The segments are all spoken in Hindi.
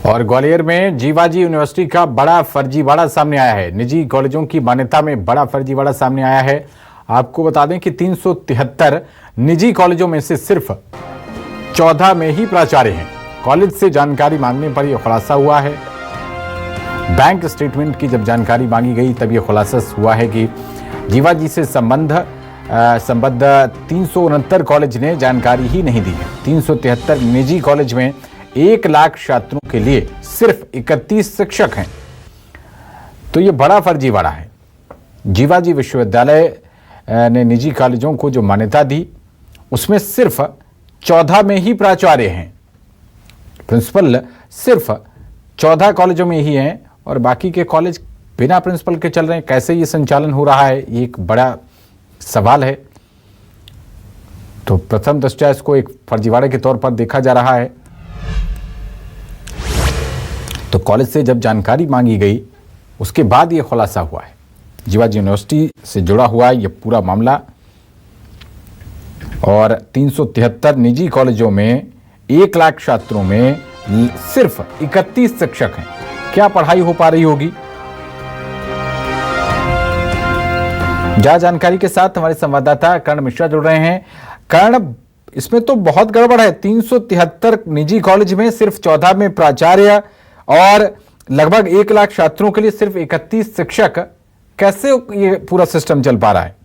और ग्वालियर में जीवाजी यूनिवर्सिटी का बड़ा फर्जीवाड़ा सामने आया है। निजी कॉलेजों की मान्यता में बड़ा फर्जीवाड़ा सामने आया है। आपको बता दें कि 373 निजी कॉलेजों में से सिर्फ 14 में ही प्राचार्य हैं। कॉलेज से जानकारी मांगने पर यह खुलासा हुआ है। बैंक स्टेटमेंट की जब जानकारी मांगी गई तब यह खुलासा हुआ है कि जीवाजी से संबद्ध 369 कॉलेज ने जानकारी ही नहीं दी है। 373 निजी कॉलेज में 1 लाख छात्रों के लिए सिर्फ 31 शिक्षक हैं। तो ये बड़ा फर्जीवाड़ा है। जीवाजी विश्वविद्यालय ने निजी कॉलेजों को जो मान्यता दी उसमें सिर्फ 14 में ही प्राचार्य हैं। प्रिंसिपल सिर्फ 14 कॉलेजों में ही हैं और बाकी के कॉलेज बिना प्रिंसिपल के चल रहे हैं। कैसे ये संचालन हो रहा है, ये एक बड़ा सवाल है। तो प्रथम दृष्टया इसको एक फर्जीवाड़े के तौर पर देखा जा रहा है। तो कॉलेज से जब जानकारी मांगी गई उसके बाद ये खुलासा हुआ है। जीवाजी यूनिवर्सिटी से जुड़ा हुआ ये पूरा मामला। और 373 निजी कॉलेजों में 1 लाख छात्रों में सिर्फ 31 शिक्षक हैं। क्या पढ़ाई हो पा रही होगी? ज्यादा जानकारी के साथ हमारे संवाददाता कर्ण मिश्रा जुड़ रहे हैं। कर्ण, इसमें तो बहुत गड़बड़ है। 373 निजी कॉलेज में सिर्फ 14 में प्राचार्य और लगभग 1 लाख छात्रों के लिए सिर्फ 31 शिक्षक। कैसे ये पूरा सिस्टम चल पा रहा है?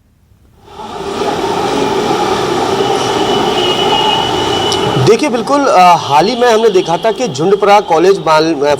देखिए, बिल्कुल हाल ही में हमने देखा था कि झुंडपुरा कॉलेज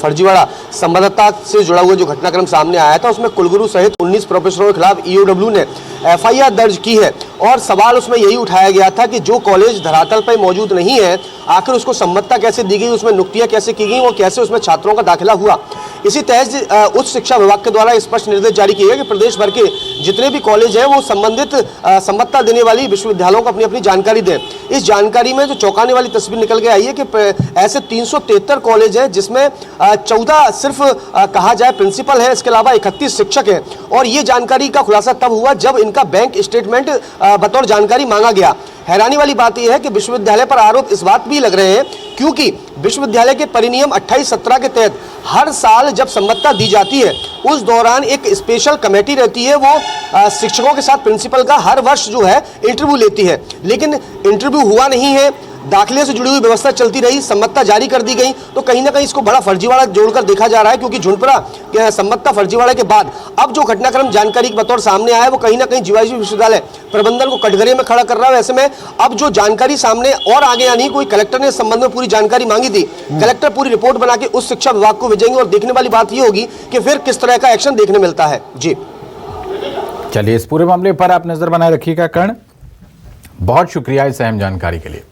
फर्जीवाड़ा संबद्धता से जुड़ा हुआ जो घटनाक्रम सामने आया था उसमें कुलगुरु सहित 19 प्रोफेसरों के खिलाफ ईओडब्ल्यू ने एफआईआर दर्ज की है। और सवाल उसमें यही उठाया गया था कि जो कॉलेज धरातल पर मौजूद नहीं है आखिर उसको सम्मतता कैसे दी गई, उसमें नियुक्तियां कैसे की गई और कैसे उसमें छात्रों का दाखिला हुआ। इसी तहत उच्च शिक्षा विभाग के द्वारा स्पष्ट निर्देश जारी किए गए कि प्रदेश भर के जितने भी कॉलेज हैं वो संबंधित सम्मतता देने वाली विश्वविद्यालयों को अपनी अपनी जानकारी दें। इस जानकारी में जो चौंकाने वाली तस्वीर निकल के आई है कि ऐसे 373 कॉलेज हैं जिसमें 14 सिर्फ कहा जाए प्रिंसिपल है, इसके अलावा 31 शिक्षक हैं। और ये जानकारी का खुलासा तब हुआ जब इनका बैंक स्टेटमेंट बतौर जानकारी मांगा गया। हैरानी वाली बात यह है कि विश्वविद्यालय पर आरोप इस बात भी लग रहे हैं क्योंकि विश्वविद्यालय के परिनियम 28-17 के तहत हर साल जब सम्मतता दी जाती है उस दौरान एक स्पेशल कमेटी रहती है, वो शिक्षकों के साथ प्रिंसिपल का हर वर्ष जो है इंटरव्यू लेती है। लेकिन इंटरव्यू हुआ नहीं है, दाखिले से जुड़ी हुई व्यवस्था चलती रही, सम्मतता जारी कर दी गई। तो कहीं ना कहीं इसको बड़ा फर्जीवाड़ा जोड़कर देखा जा रहा है क्योंकि झुंडपुरा सम्मतता फर्जीवाड़े के बाद अब जो घटनाक्रम जानकारी के बतौर सामने आया है वो कहीं ना कहीं जीवाजी विश्वविद्यालय प्रबंधन को कटघरे में खड़ा कर रहा है। ऐसे में अब जो जानकारी सामने और आगे आनी, कोई कलेक्टर ने इस संबंध में पूरी जानकारी मांगी थी, कलेक्टर पूरी रिपोर्ट बना के उस शिक्षा विभाग को भेजेंगे और देखने वाली बात ये होगी कि फिर किस तरह का एक्शन देखने मिलता है। जी चलिए, इस पूरे मामले पर आप नजर बनाए रखिएगा। कर्ण, बहुत शुक्रिया इस अहम जानकारी के लिए।